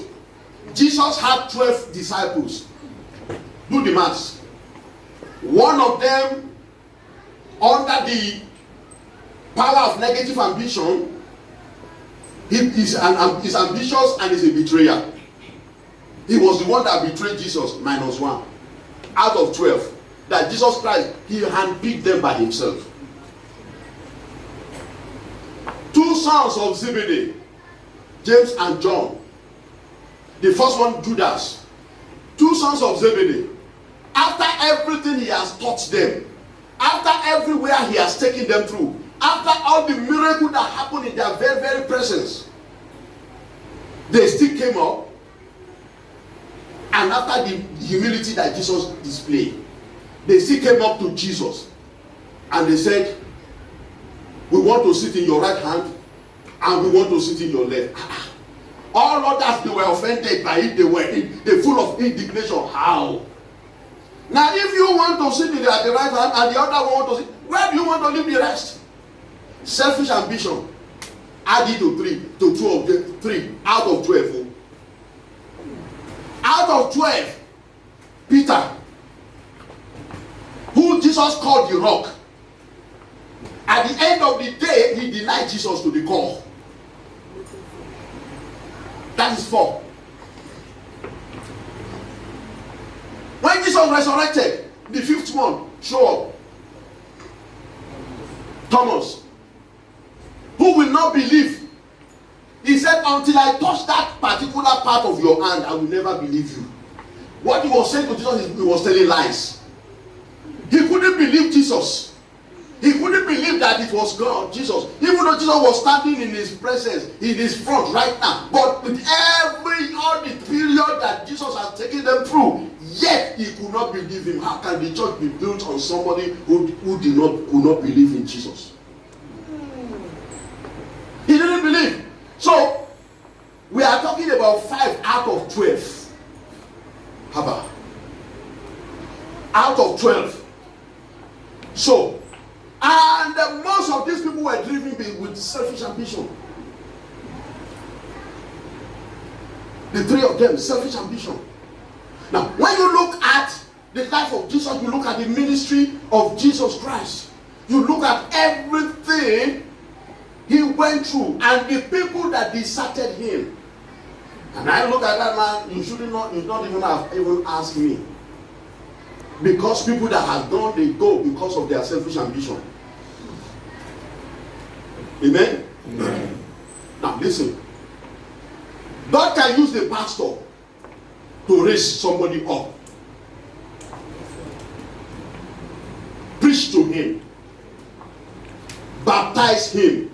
A: Jesus had 12 disciples. Do the maths. One of them, under the power of negative ambition, he is ambitious and is a betrayer. He was the one that betrayed Jesus, -1. Out of 12. That Jesus Christ, he handpicked them by himself. 2 sons of Zebedee, James and John. The first one, Judas. 2 sons of Zebedee. After everything he has taught them, after everywhere he has taken them through, after all the miracles that happened in their very, very presence, they still came up. And after the humility that Jesus displayed, they still came up to Jesus And they said, we want to sit in your right hand and we want to sit in your left. All others, they were offended by it. They full of indignation. How? Now, if you want to sit at the right hand and the other one want to sit, where do you want to leave the rest? Selfish ambition. Add it to 2 of the 3 out of 12. Out of 12, Peter, who Jesus called the rock, at the end of the day, he denied Jesus to the core. That is 4. When Jesus resurrected, the 5th one show up. Thomas, who will not believe. He said, until I touch that particular part of your hand, I will never believe you. What he was saying to Jesus is he was telling lies. He couldn't believe Jesus. He couldn't believe that it was God, Jesus. Even though Jesus was standing in his presence, in his front right now. But with all the period that Jesus has taken them through, yet he could not believe him. How can the church be built on somebody who could not believe in Jesus? He didn't believe. So, we are talking about 5 out of 12. How about? Out of 12. So, and most of these people were driven with selfish ambition. The 3 of them, selfish ambition. Now, when you look at the life of Jesus, you look at the ministry of Jesus Christ. You look at everything he went through and the people that deserted him. And I look at that man, you should not even have asked me. Because people that have gone, they go because of their selfish ambition. Amen? Amen. Now listen. God can use the pastor to raise somebody up. Preach to him. Baptize him.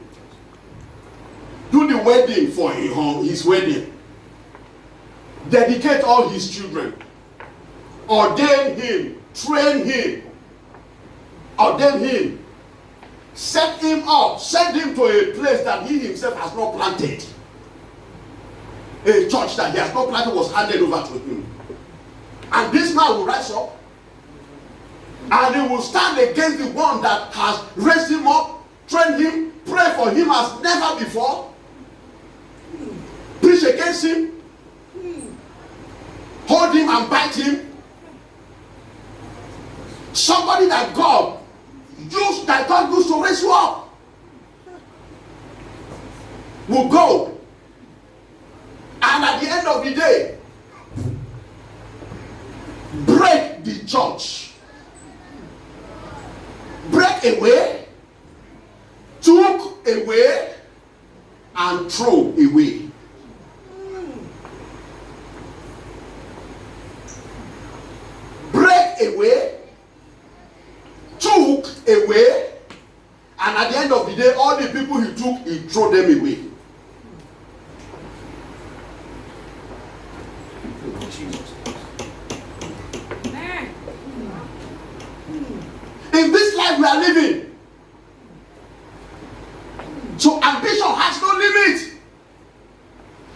A: Do the wedding for his wedding. Dedicate all his children. Ordain him. Train him. Ordain him. Set him up. Send him to a place that he himself has not planted. A church that he has not planted was handed over to him. And this man will rise up. And he will stand against the one that has raised him up, trained him, pray for him as never before. Preach against him. Hold him and bite him. Somebody that God used to raise you up will go. And at the end of the day, break the church. Break away, took away, and throw away. Break away, took away, and at the end of the day, all the people he took, he threw them away. In this life we are living, so ambition has no limit.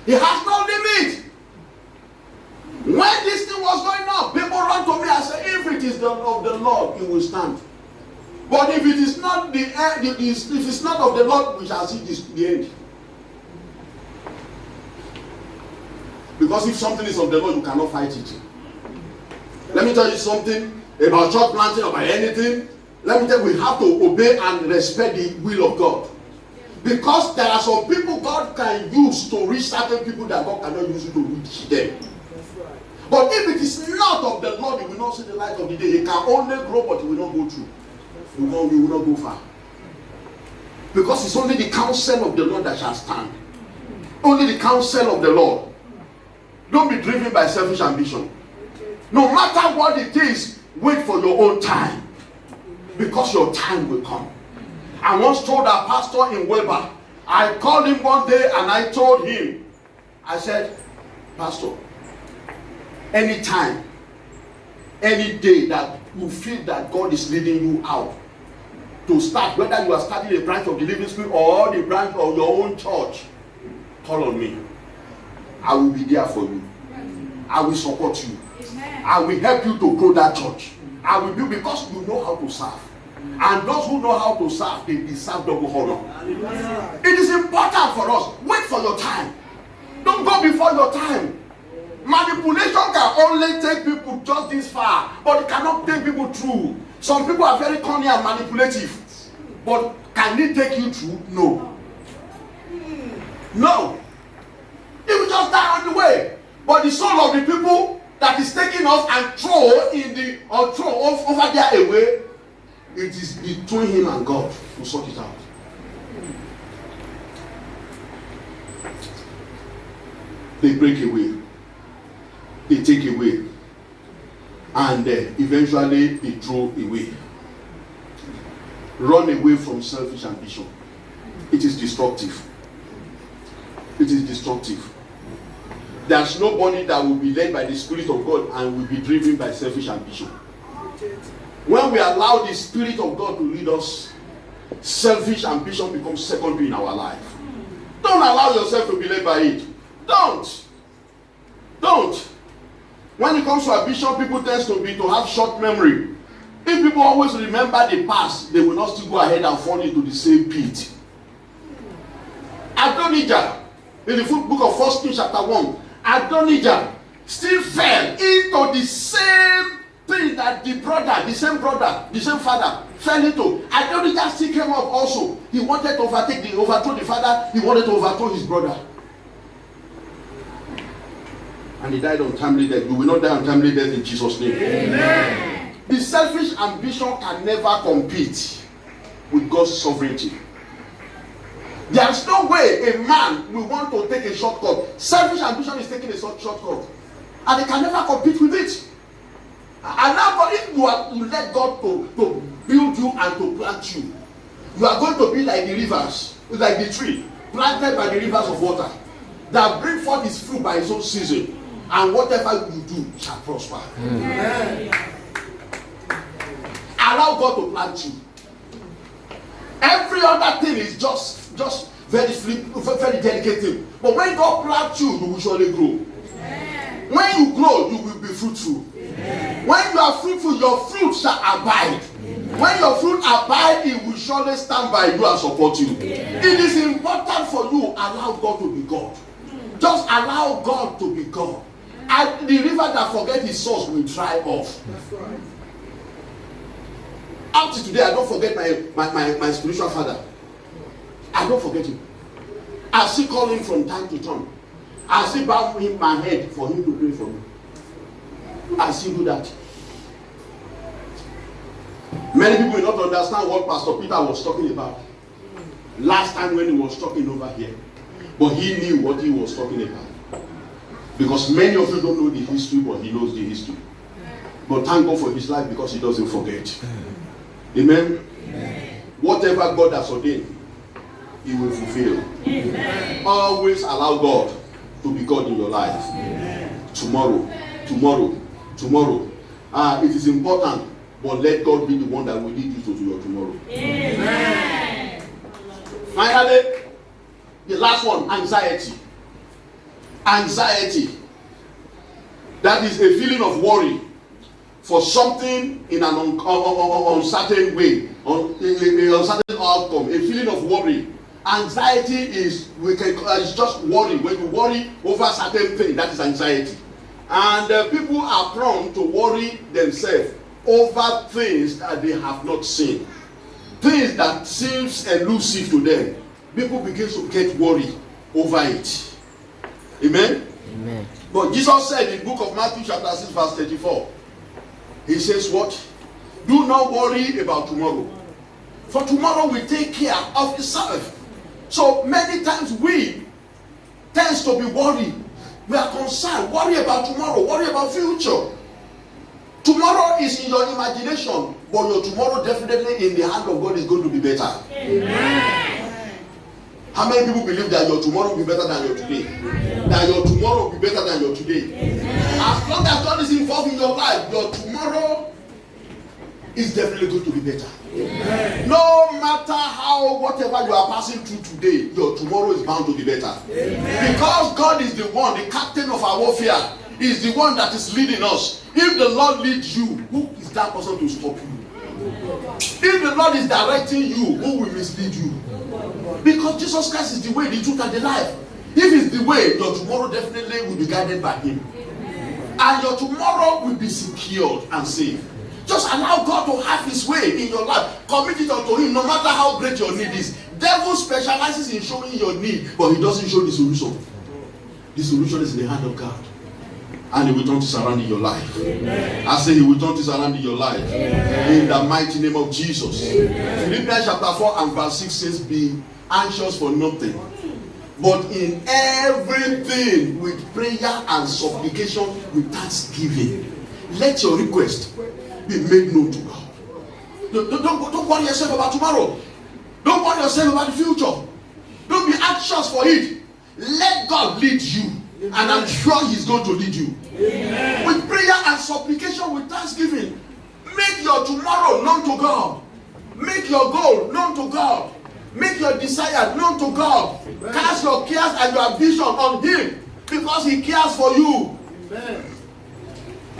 A: It has no limit. When this thing was going on, people run to me and say, if it is of the Lord, it will stand. But if it is not the end, if it's not of the Lord, we shall see the end. Because if something is of the Lord, you cannot fight it. Let me tell you something about church planting or by anything. Let me tell you, we have to obey and respect the will of God. Because there are some people God can use to reach certain people that God cannot use to reach them. But if it is not of the Lord, you will not see the light of the day. It can only grow, but it will not go through. You will not go far. Because it's only the counsel of the Lord that shall stand. Only the counsel of the Lord. Don't be driven by selfish ambition. No matter what it is, wait for your own time. Because your time will come. I once told our pastor in Weber, I called him one day and I told him, I said, Pastor, anytime, any day that you feel that God is leading you out, to start, whether you are starting a branch of the Living Spirit or the branch of your own church, call on me. I will be there for you. I will support you. I will help you to grow that church. I will do, because you know how to serve. And those who know how to serve, they deserve double honor. It is important for us. Wait for your time. Don't go before your time. Manipulation can only take people just this far, but it cannot take people through. Some people are very cunning and manipulative, but can it take you through? No. No. It will just die on the way. But the soul of the people that is taken off and thrown over there away, it is between him and God to sort it out. They break away. They take away. And eventually they throw away. Run away from selfish ambition. It is destructive. It is destructive. There's nobody that will be led by the Spirit of God and will be driven by selfish ambition. When we allow the Spirit of God to lead us, selfish ambition becomes secondary in our life. Don't allow yourself to be led by it. Don't. When it comes to ambition, people tend to have short memory. If people always remember the past, they will not still go ahead and fall into the same pit. Adonijah, in the book of 1 Kings chapter 1, Adonijah still fell into the same thing that the same father fell into. Adonijah still came up also. He wanted to overthrow the father. He wanted to overthrow his brother. And he died untimely death. You will not die untimely death in Jesus' name. Amen. The selfish ambition can never compete with God's sovereignty. There is no way a man will want to take a shortcut. Selfish ambition is taking a shortcut. And they can never compete with it. And now, if you let God to build you and to plant you, you are going to be like the rivers, like the tree, planted by the rivers of water, that bring forth its fruit by its own season. And whatever you do shall prosper. Amen. Allow God to plant you. Every other thing is just very delicate thing. But when God plants you, you will surely grow. Amen. When you grow, you will be fruitful. Amen. When you are fruitful, your fruit shall abide. Amen. When your fruit abide, it will surely stand by you and support you. Amen. It is important for you, allow God to be God. Just allow God to be God. And the river that forgets his source will dry off. That's right. Up to today, I don't forget my spiritual father. I don't forget him. I still call him from time to time. I still bow him my head for him to pray for me. I still do that. Many people will not understand what Pastor Peter was talking about last time when he was talking over here. But he knew what he was talking about. Because many of you don't know the history, but he knows the history. But thank God for his life because he doesn't forget. Amen? Amen. Whatever God has ordained, he will fulfill. Amen. Always allow God to be God in your life. Amen. Tomorrow. It is important, but let God be the one that will lead you to your tomorrow. Amen. Finally, the last one, anxiety. Anxiety. That is a feeling of worry for something in an uncertain way, an uncertain outcome, a feeling of worry. Anxiety is just worry. When you worry over certain things, that is anxiety. And people are prone to worry themselves over things that they have not seen. Things that seems elusive to them. People begin to get worried over it. Amen? Amen. But Jesus said in the book of Matthew chapter 6 verse 34, he says what? Do not worry about tomorrow. For tomorrow will take care of itself. So many times we tend to be worried. We are concerned. Worry about tomorrow. Worry about future. Tomorrow is in your imagination. But your tomorrow definitely in the hand of God is going to be better. Amen. How many people believe that your tomorrow will be better than your today? That your tomorrow will be better than your today? As long as God is involved in your life, your tomorrow it's definitely going to be better. Amen. No matter how, whatever you are passing through today, your tomorrow is bound to be better. Amen. Because God is the one, the captain of our warfare, is the one that is leading us. If the Lord leads you, who is that person to stop you? If the Lord is directing you, who will mislead you? Because Jesus Christ is the way, the truth, and the life. If it's the way, your tomorrow definitely will be guided by Him. And your tomorrow will be secured and safe. Just allow God to have His way in your life. Commit it unto Him, no matter how great your need is. Devil specializes in showing your need, but he doesn't show the solution. The solution is in the hand of God. And He will turn this around in your life. Amen. I say He will turn this around in your life. Amen. In the mighty name of Jesus. Amen. Philippians chapter 4 and verse 6 says, be anxious for nothing, but in everything with prayer and supplication with thanksgiving. Let your request be made known to God. Don't worry yourself about tomorrow. Don't worry yourself about the future. Don't be anxious for it. Let God lead you. And I'm sure He's going to lead you. Amen. With prayer and supplication with thanksgiving. Make your tomorrow known to God. Make your goal known to God. Make your desire known to God. Amen. Cast your cares and your ambition on Him, because He cares for you. Amen.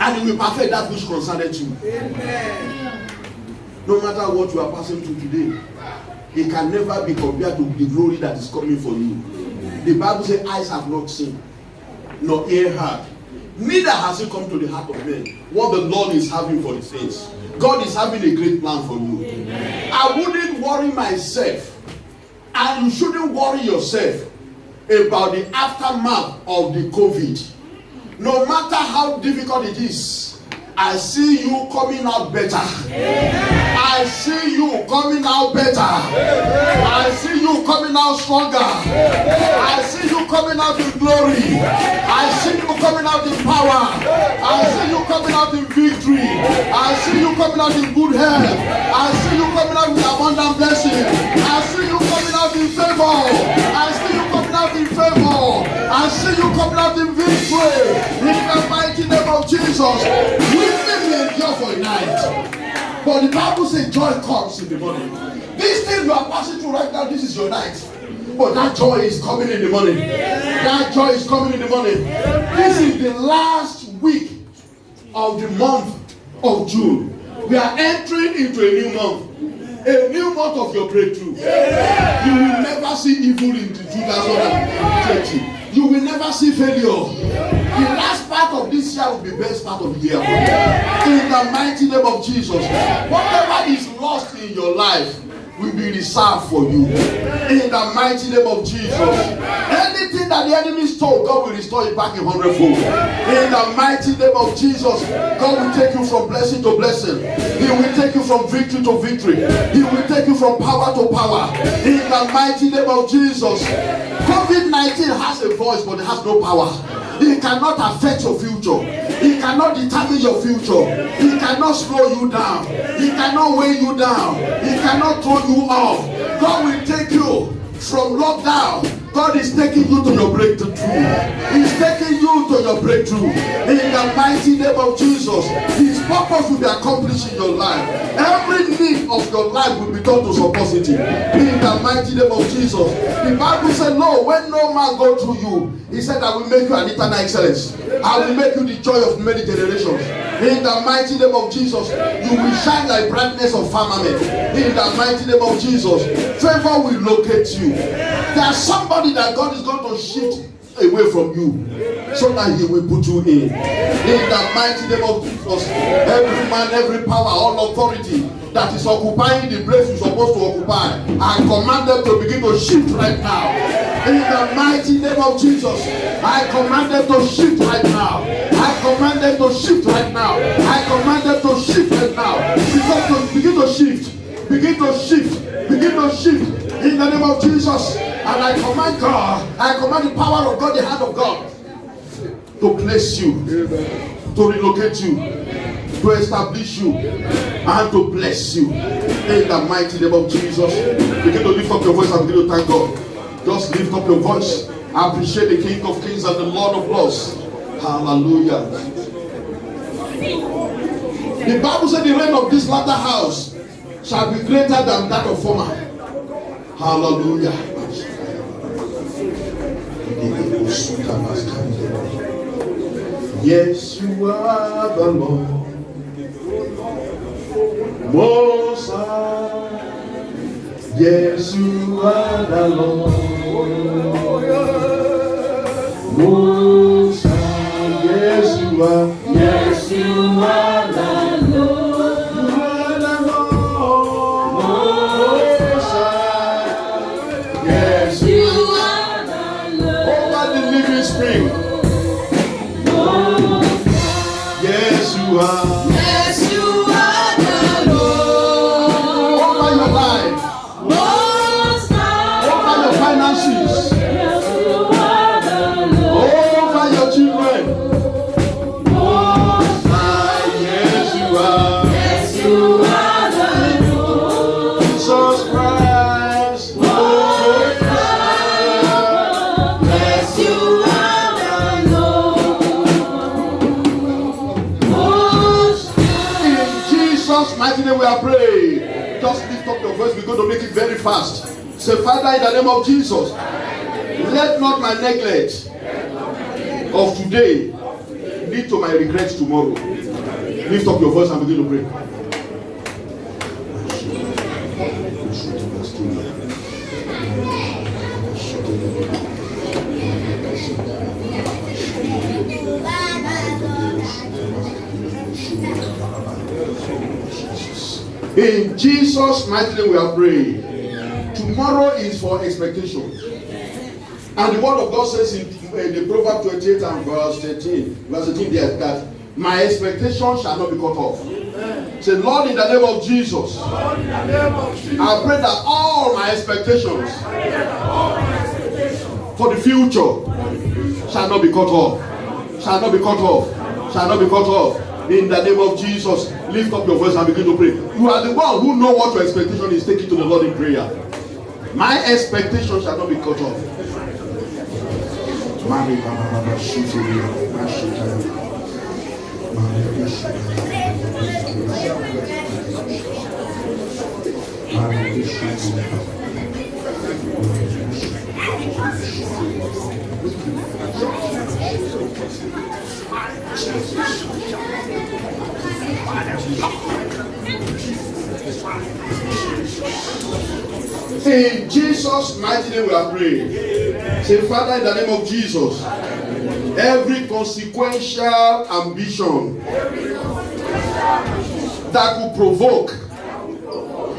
A: And He will perfect that which concerneth you. Amen. No matter what you are passing through today, it can never be compared to the glory that is coming for you. The Bible says, eyes have not seen, nor ear heard, neither has it come to the heart of men what the Lord is having for the saints. God is having a great plan for you. Amen. I wouldn't worry myself, and you shouldn't worry yourself about the aftermath of the COVID. No matter how difficult it is, I see you coming out better. I see you coming out better. I see you coming out stronger. I see you coming out in glory. I see you coming out in power. I see you coming out in victory. I see you coming out in good health. I see you coming out with abundant blessing. I see you coming out in favor. I see you coming out in favor. I see you coming out in victory. In the mighty name of Jesus. Weeping may endure for a night, but the Bible says joy comes in the morning. This thing you are passing through right now, this is your night, but that joy is coming in the morning. That joy is coming in the morning. This is the last week of the month of June. We are entering into a new month of your breakthrough. You will never see evil in 2020. You will never see failure. The last part of this year will be the best part of the year. In the mighty name of Jesus. Whatever is lost in your life will be reserved for you. In the mighty name of Jesus. Anything that the enemy stole, God will restore it back in 100-fold. In the mighty name of Jesus, God will take you from blessing to blessing. He will take you from victory to victory. He will take you from power to power. In the mighty name of Jesus. COVID-19 has a voice, but it has no power. It cannot affect your future. It cannot determine your future. It cannot slow you down. It cannot weigh you down. It cannot throw you off. God will take you from lockdown. God is taking you to your breakthrough. He's taking you to your breakthrough. In the mighty name of Jesus, His purpose will be accomplished in your life. Every need of your life will be turned to suppository. In the mighty name of Jesus. The Bible said, no, when no man go through you, He said, I will make you an eternal excellence. I will make you the joy of many generations. In the mighty name of Jesus, you will shine like brightness of firmament. In the mighty name of Jesus, favor will locate you. There's somebody that God is going to shift away from you, so that He will put you in. In the mighty name of Jesus, every man, every power, all authority that is occupying the place you're supposed to occupy, I command them to begin to shift right now. In the mighty name of Jesus, I command them to shift right now. I command them to shift right now. I command them to shift right now. Because begin to shift. Begin to shift. Begin to shift. In the name of Jesus. And I command God, I command the power of God, the hand of God, to place you, to relocate you, to establish you, and to bless you. In the mighty name of Jesus. Begin to lift up your voice and begin to thank God. Just lift up your voice. I appreciate the King of Kings and the Lord of Lords. Hallelujah. The Bible said the reign of this latter house shall be greater than that of former. Hallelujah. Yes, you are the Lord, Most High. Yes, you are the Lord, Most High. Yes, you are.
E: Yes, you are the Lord.
A: You are the Lord, Most High. Yes,
E: You are the Lord.
A: over the living spring. Yes, you are.
E: Yes, you are the Lord.
A: Over your life,
E: Most High.
A: over your finances,
E: Yes, you are the Lord.
A: over your children.
E: Most
A: Ah, yes, you are.
E: Yes, you are the Lord.
A: Jesus Christ.
E: Most High. Yes, you are the Lord. Most
A: In Jesus' mighty name we are praying. Just lift up your voice. We're going to make it very fast. Say, Father, in the name of Jesus, let not my neglect of today lead to my regrets tomorrow. Lift up your voice and begin to pray. In Jesus' mighty name we are praying. Tomorrow is for expectation. And the word of God says in the Proverbs 28 and verse 13 there, that my expectation shall not be cut off. Say, Lord, in the name of Jesus, I pray that all my expectations for the future shall not be cut off. Shall not be cut off. Shall not be cut off. In the name of Jesus, lift up your voice and begin to pray. You are the one who know what your expectation is. Take it to the Lord in prayer. My expectation shall not be cut off. In Jesus' mighty name we are praying. Say, Father, in the name of Jesus, every consequential ambition that could provoke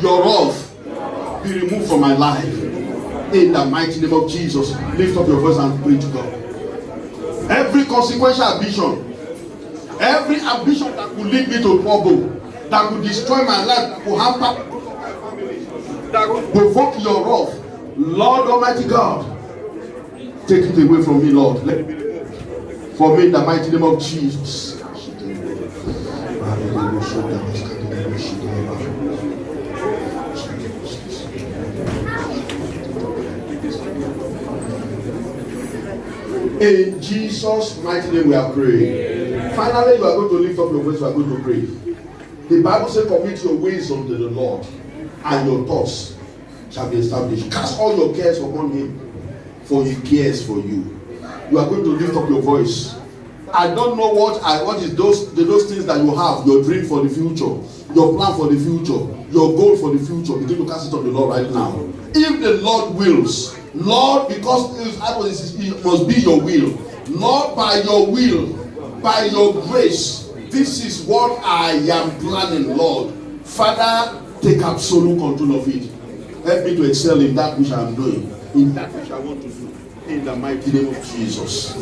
A: your wrath be removed from my life. In the mighty name of Jesus, lift up your voice and pray to God. Every consequential ambition, every ambition that could lead me to trouble, that could destroy my life, that could hamper, that could provoke your wrath, Lord Almighty God, take it away from me, Lord. Let it be removed for me in the mighty name of Jesus. In Jesus' mighty name we are praying. Finally, you are going to lift up your voice, you are going to pray. The Bible says, commit your ways unto the Lord, and your thoughts shall be established. Cast all your cares upon him, for he cares for you. You are going to lift up your voice. I don't know what is those things that you have, your dream for the future, your plan for the future, your goal for the future. Begin to cast it on the Lord right now. If the Lord wills, Lord, because it must be your will. Lord, by your will, by your grace, this is what I am planning, Lord. Father, take absolute control of it. Help me to excel in that which I am doing, in that which I want to do. In the mighty name of Jesus.